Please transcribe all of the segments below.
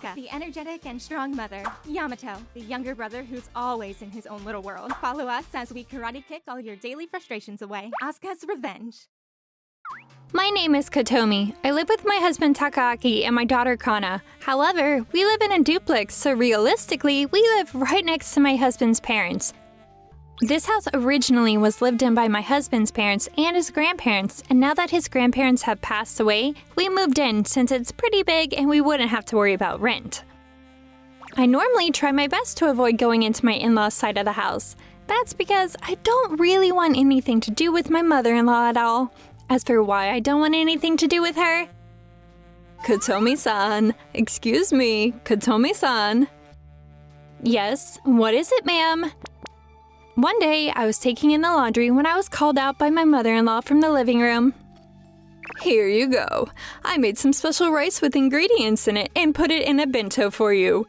Asuka, the energetic and strong mother. Yamato, the younger brother who's always in his own little world. Follow us as we karate kick all your daily frustrations away. Asuka's Revenge. My name is Kotomi. I live with my husband Takaaki and my daughter Kana. However, we live in a duplex, so realistically, we live right next to my husband's parents. This house originally was lived in by my husband's parents and his grandparents, and now that his grandparents have passed away, we moved in since it's pretty big and we wouldn't have to worry about rent. I normally try my best to avoid going into my in-laws' side of the house. That's because I don't really want anything to do with my mother-in-law at all. As for why I don't want anything to do with her... Kotomi-san, excuse me, Kotomi-san. Yes, what is it, ma'am? One day, I was taking in the laundry when I was called out by my mother-in-law from the living room. Here you go. I made some special rice with ingredients in it and put it in a bento for you.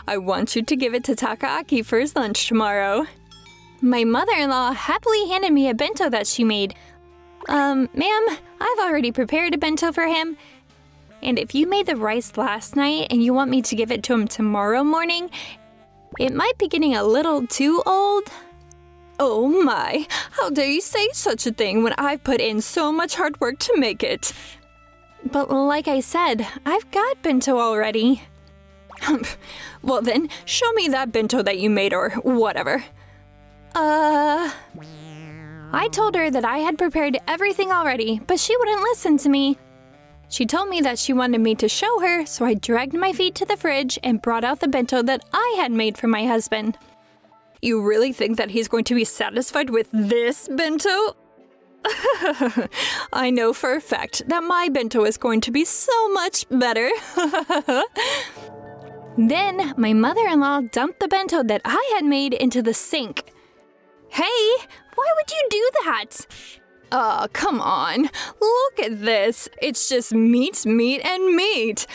I want you to give it to Takaaki for his lunch tomorrow. My mother-in-law happily handed me a bento that she made. Ma'am, I've already prepared a bento for him. And if you made the rice last night and you want me to give it to him tomorrow morning, it might be getting a little too old. Oh my, how dare you say such a thing when I've put in so much hard work to make it? But like I said, I've got bento already. Well then, show me that bento that you made or whatever. I told her that I had prepared everything already, but she wouldn't listen to me. She told me that she wanted me to show her, so I dragged my feet to the fridge and brought out the bento that I had made for my husband. You really think that he's going to be satisfied with this bento? I know for a fact that my bento is going to be so much better. Then, my mother-in-law dumped the bento that I had made into the sink. Hey, why would you do that? Oh, come on. Look at this. It's just meat, and meat.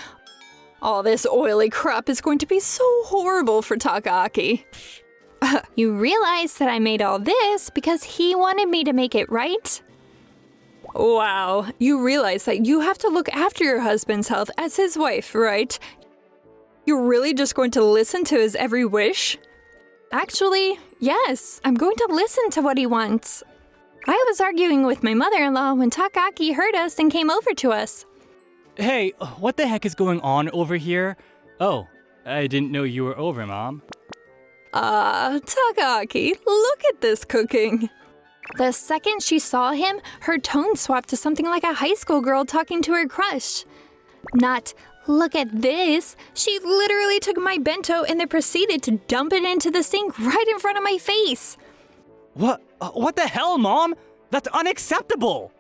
All this oily crap is going to be so horrible for Takaaki. You realize that I made all this because he wanted me to make it, right? Wow, you realize that you have to look after your husband's health as his wife, right? You're really just going to listen to his every wish? Actually, yes, I'm going to listen to what he wants. I was arguing with my mother-in-law when Takaaki heard us and came over to us. Hey, what the heck is going on over here? Oh, I didn't know you were over, Mom. Takaaki, look at this cooking. The second she saw him, her tone swapped to something like a high school girl talking to her crush. Not, look at this. She literally took my bento and then proceeded to dump it into the sink right in front of my face. What the hell, Mom? That's unacceptable!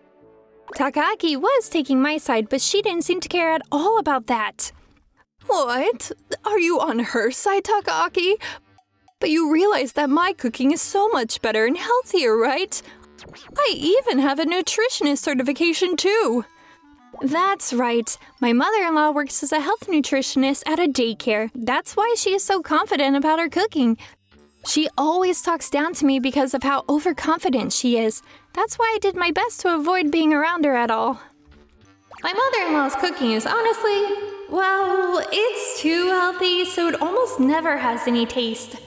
Takaaki was taking my side, but she didn't seem to care at all about that. What? Are you on her side, Takaaki? But you realize that my cooking is so much better and healthier, right? I even have a nutritionist certification, too. That's right. My mother-in-law works as a health nutritionist at a daycare. That's why she is so confident about her cooking. She always talks down to me because of how overconfident she is. That's why I did my best to avoid being around her at all. My mother-in-law's cooking is honestly, well, it's too healthy, so it almost never has any taste.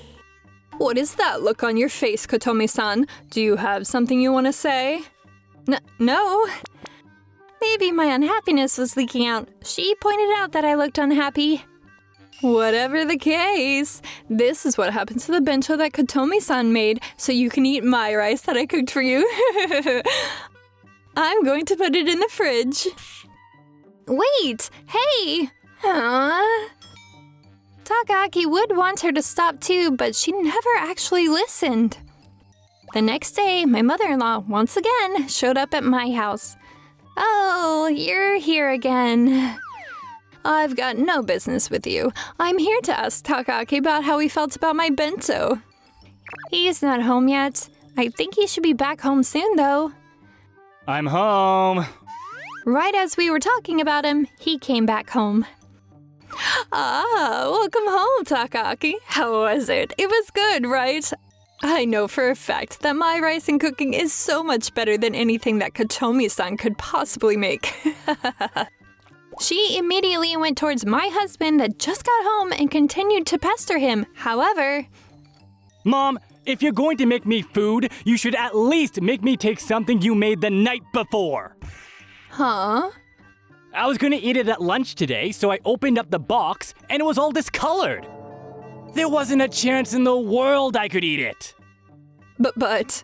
What is that look on your face, Kotomi-san? Do you have something you want to say? No. Maybe my unhappiness was leaking out. She pointed out that I looked unhappy. Whatever the case, this is what happened to the bento that Kotomi-san made, so you can eat my rice that I cooked for you. I'm going to put it in the fridge. Wait! Hey! Takaaki would want her to stop too, but she never actually listened. The next day, my mother-in-law once again showed up at my house. Oh, you're here again. I've got no business with you. I'm here to ask Takaaki about how he felt about my bento. He's not home yet. I think he should be back home soon, though. I'm home. Right as we were talking about him, he came back home. Welcome home, Takaaki. How was it? It was good, right? I know for a fact that my rice and cooking is so much better than anything that Kotomi-san could possibly make. She immediately went towards my husband that just got home and continued to pester him. However, Mom, if you're going to make me food, you should at least make me take something you made the night before. huh? I was gonna eat it at lunch today, so I opened up the box and it was all discolored. There wasn't a chance in the world I could eat it. But,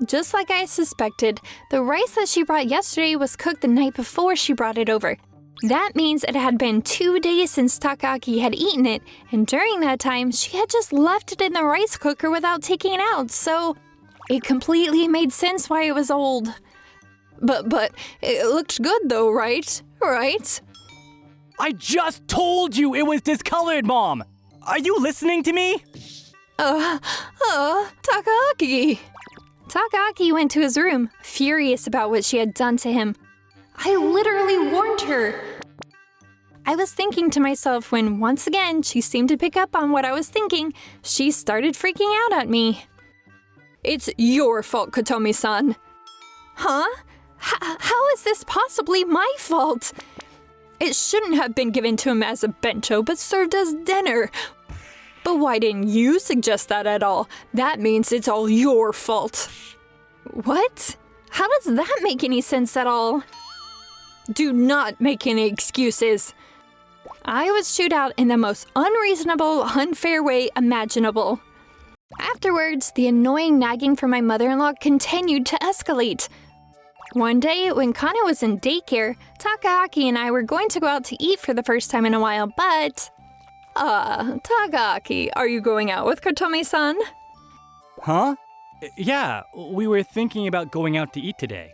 just like I suspected, the rice that she brought yesterday was cooked the night before she brought it over. That means it had been 2 days since Takaaki had eaten it, and during that time, she had just left it in the rice cooker without taking it out, so it completely made sense why it was old. But it looked good though, right? Right? I just told you it was discolored, Mom! Are you listening to me? Takaaki! Takaaki went to his room, furious about what she had done to him. I literally warned her. I was thinking to myself when, once again, she seemed to pick up on what I was thinking, she started freaking out at me. It's your fault, Kotomi-san. Huh? How is this possibly my fault? It shouldn't have been given to him as a bento, but served as dinner. But why didn't you suggest that at all? That means it's all your fault. What? How does that make any sense at all? Do not make any excuses. I was chewed out in the most unreasonable, unfair way imaginable. Afterwards, the annoying nagging from my mother-in-law continued to escalate. One day, when Kana was in daycare, Takaaki and I were going to go out to eat for the first time in a while, but... Takaaki, are you going out with Kotomi-san? Huh? Yeah, we were thinking about going out to eat today.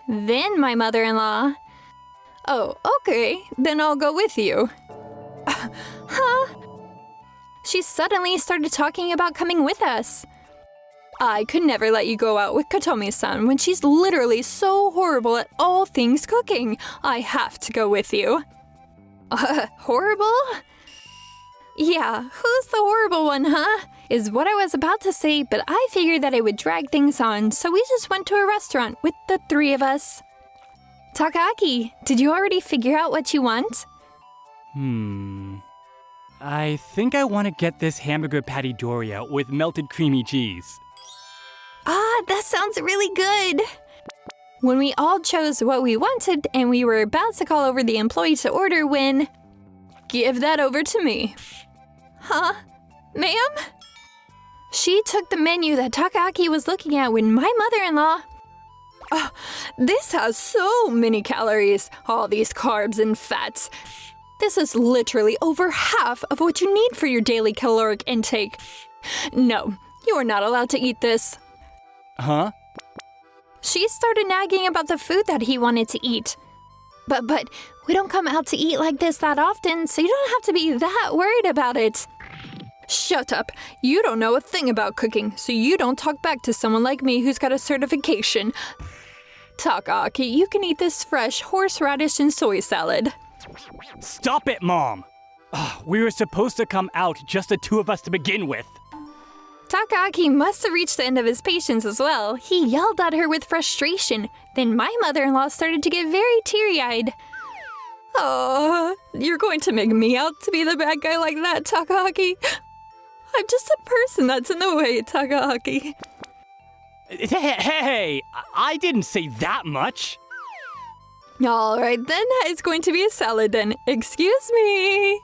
Then my mother-in-law... Oh, okay, then I'll go with you. Huh? She suddenly started talking about coming with us. I could never let you go out with Kotomi-san when she's literally so horrible at all things cooking. I have to go with you. Horrible? Yeah, who's the horrible one, huh? Is what I was about to say, but I figured that it would drag things on, so we just went to a restaurant with the 3 of us. Takaaki, did you already figure out what you want? I think I want to get this hamburger patty dory out with melted creamy cheese. That sounds really good! When we all chose what we wanted and we were about to call over the employee to order when... Give that over to me. Huh? Ma'am? She took the menu that Takaaki was looking at when my mother-in-law... This has so many calories, all these carbs and fats. This is literally over half of what you need for your daily caloric intake. No, you are not allowed to eat this. Huh? She started nagging about the food that he wanted to eat. But we don't come out to eat like this that often, so you don't have to be that worried about it. Shut up. You don't know a thing about cooking, so you don't talk back to someone like me who's got a certification. Takaaki, you can eat this fresh horseradish and soy salad. Stop it, Mom! We were supposed to come out, just the 2 of us to begin with. Takaaki must have reached the end of his patience as well. He yelled at her with frustration. Then my mother-in-law started to get very teary-eyed. Oh, you're going to make me out to be the bad guy like that, Takaaki? I'm just a person that's in the way, Takaaki. Hey, I didn't say that much. All right, then it's going to be a salad then. Excuse me.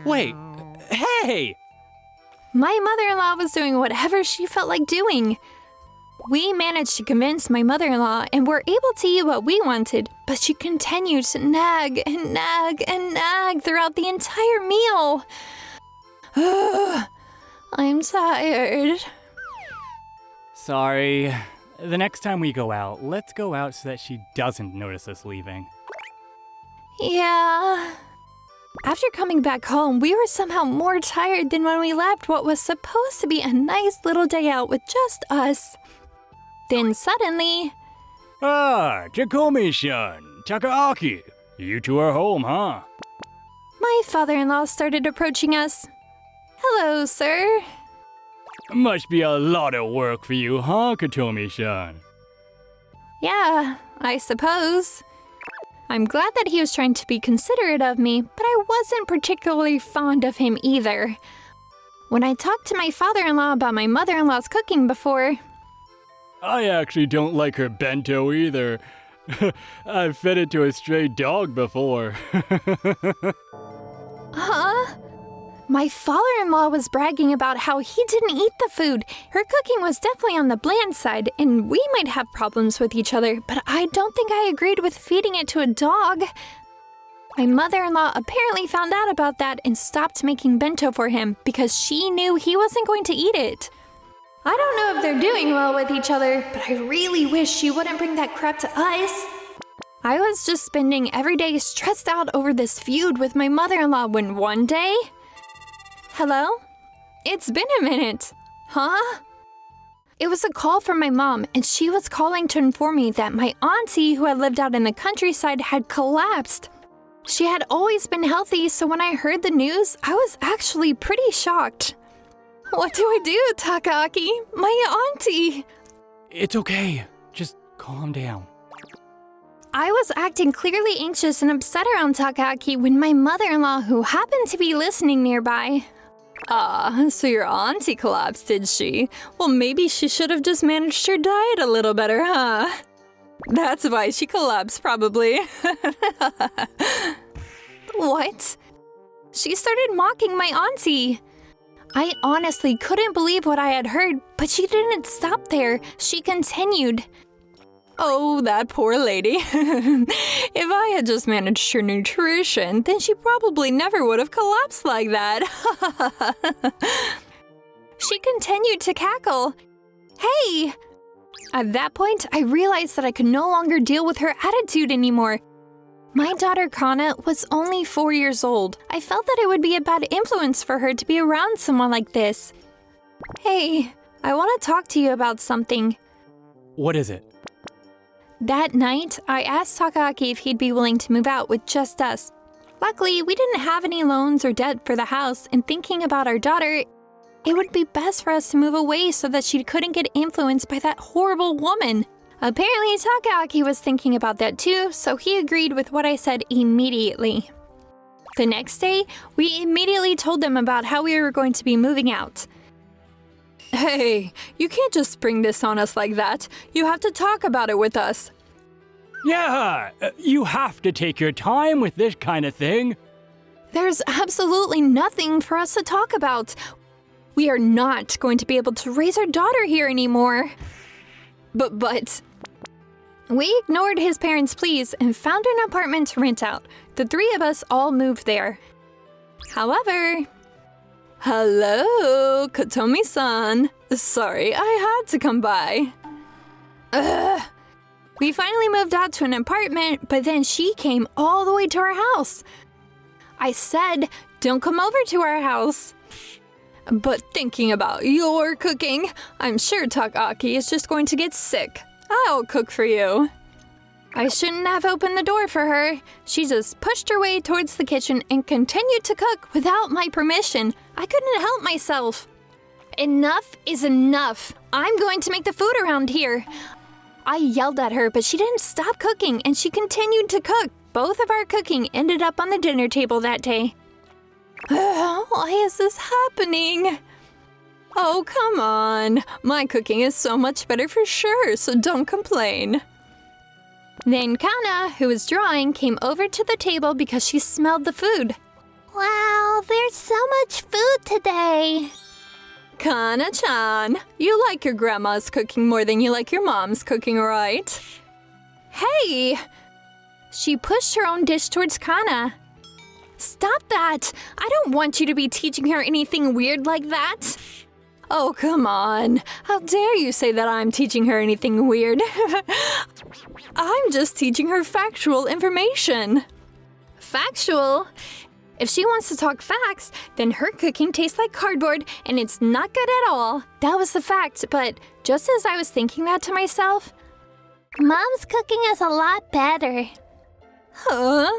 Wait, hey! My mother-in-law was doing whatever she felt like doing. We managed to convince my mother-in-law and were able to eat what we wanted, but she continued to nag and nag and nag throughout the entire meal. I'm tired. Sorry. The next time we go out, let's go out so that she doesn't notice us leaving. Yeah. After coming back home, we were somehow more tired than when we left what was supposed to be a nice little day out with just us. Then suddenly... Takomi-san, Takaaki, you 2 are home, huh? My father-in-law started approaching us. Hello, sir. Must be a lot of work for you, huh, Kotomi-san? Yeah, I suppose. I'm glad that he was trying to be considerate of me, but I wasn't particularly fond of him either. When I talked to my father-in-law about my mother-in-law's cooking before... I actually don't like her bento either. I've fed it to a stray dog before. Huh? My father-in-law was bragging about how he didn't eat the food. Her cooking was definitely on the bland side, and we might have problems with each other, but I don't think I agreed with feeding it to a dog. My mother-in-law apparently found out about that and stopped making bento for him because she knew he wasn't going to eat it. I don't know if they're doing well with each other, but I really wish she wouldn't bring that crap to us. I was just spending every day stressed out over this feud with my mother-in-law when one day... Hello? It's been a minute. Huh? It was a call from my mom, and she was calling to inform me that my auntie, who had lived out in the countryside, had collapsed. She had always been healthy, so when I heard the news, I was actually pretty shocked. What do I do, Takaaki? My auntie! It's okay. Just calm down. I was acting clearly anxious and upset around Takaaki when my mother-in-law, who happened to be listening nearby... so your auntie collapsed, did she? Well, maybe she should have just managed her diet a little better, huh? That's why she collapsed, probably. What? She started mocking my auntie. I honestly couldn't believe what I had heard, but she didn't stop there. She continued. Oh, that poor lady. If I had just managed her nutrition, then she probably never would have collapsed like that. She continued to cackle. Hey! At that point, I realized that I could no longer deal with her attitude anymore. My daughter Kana was only 4 years old. I felt that it would be a bad influence for her to be around someone like this. Hey, I want to talk to you about something. What is it? That night, I asked Takaaki if he'd be willing to move out with just us. Luckily, we didn't have any loans or debt for the house, and thinking about our daughter, it would be best for us to move away so that she couldn't get influenced by that horrible woman. Apparently, Takaaki was thinking about that too, so he agreed with what I said immediately. The next day, we immediately told them about how we were going to be moving out. Hey, you can't just spring this on us like that. You have to talk about it with us. Yeah, you have to take your time with this kind of thing. There's absolutely nothing for us to talk about. We are not going to be able to raise our daughter here anymore. But... We ignored his parents' pleas and found an apartment to rent out. The three of us all moved there. However... Hello, Katomi-san. Sorry, I had to come by. We finally moved out to an apartment, but then she came all the way to our house. I said, don't come over to our house. But thinking about your cooking, I'm sure Takaaki is just going to get sick. I'll cook for you. I shouldn't have opened the door for her. She just pushed her way towards the kitchen and continued to cook without my permission. I couldn't help myself. Enough is enough. I'm going to make the food around here. I yelled at her, but she didn't stop cooking, and she continued to cook. Both of our cooking ended up on the dinner table that day. Why is this happening? Oh, come on. My cooking is so much better for sure, so don't complain. Then Kana, who was drawing, came over to the table because she smelled the food. Wow, there's so much food today. Kana-chan, you like your grandma's cooking more than you like your mom's cooking, right? Hey! She pushed her own dish towards Kana. Stop that! I don't want you to be teaching her anything weird like that. Oh, come on. How dare you say that I'm teaching her anything weird? I'm just teaching her factual information. Factual? If she wants to talk facts, then her cooking tastes like cardboard and it's not good at all. That was the fact, but just as I was thinking that to myself, Mom's cooking is a lot better. Huh?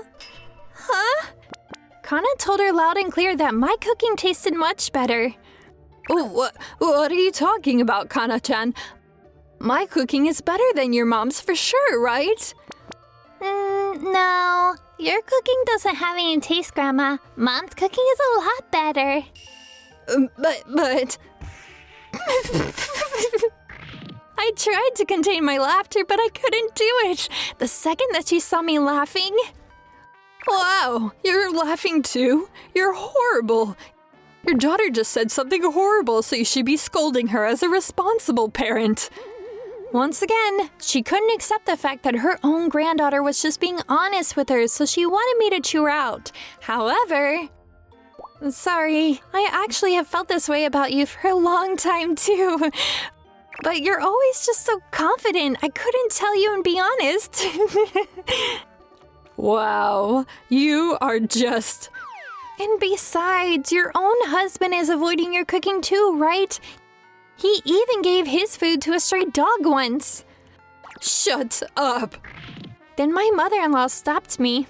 Kana told her loud and clear that my cooking tasted much better. Oh, what are you talking about, Kana-chan? My cooking is better than your mom's for sure, right? No, your cooking doesn't have any taste, Grandma. Mom's cooking is a lot better. But... I tried to contain my laughter, but I couldn't do it. The second that she saw me laughing... Wow, you're laughing too? You're horrible. Your daughter just said something horrible, so you should be scolding her as a responsible parent. Once again, she couldn't accept the fact that her own granddaughter was just being honest with her, so she wanted me to chew her out. However... Sorry, I actually have felt this way about you for a long time too. But you're always just so confident, I couldn't tell you and be honest. Wow, you are just... And besides, your own husband is avoiding your cooking too, right? He even gave his food to a stray dog once. Shut up. Then my mother-in-law stopped me.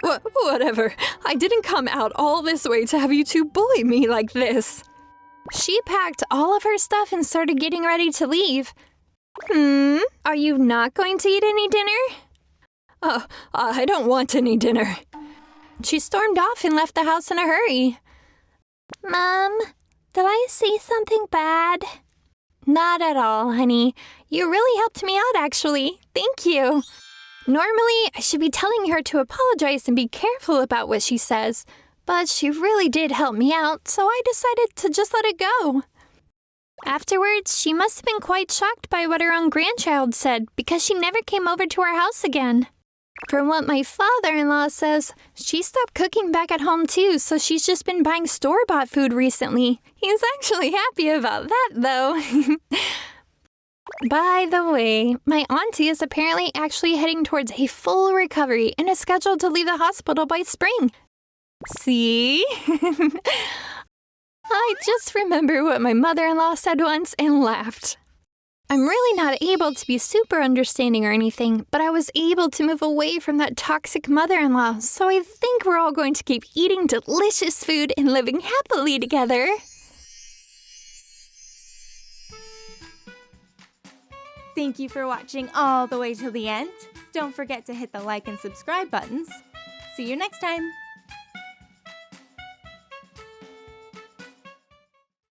Whatever. I didn't come out all this way to have you two bully me like this. She packed all of her stuff and started getting ready to leave. Are you not going to eat any dinner? I don't want any dinner. She stormed off and left the house in a hurry. Mom, did I say something bad? Not at all, honey. You really helped me out, actually. Thank you. Normally, I should be telling her to apologize and be careful about what she says, but she really did help me out, so I decided to just let it go. Afterwards, she must have been quite shocked by what her own grandchild said, because she never came over to our house again. From what my father-in-law says, she stopped cooking back at home too, so she's just been buying store-bought food recently. He's actually happy about that, though. By the way, my auntie is apparently actually heading towards a full recovery and is scheduled to leave the hospital by spring. See? I just remember what my mother-in-law said once and laughed. I'm really not able to be super understanding or anything, but I was able to move away from that toxic mother-in-law, so I think we're all going to keep eating delicious food and living happily together. Thank you for watching all the way till the end. Don't forget to hit the like and subscribe buttons. See you next time!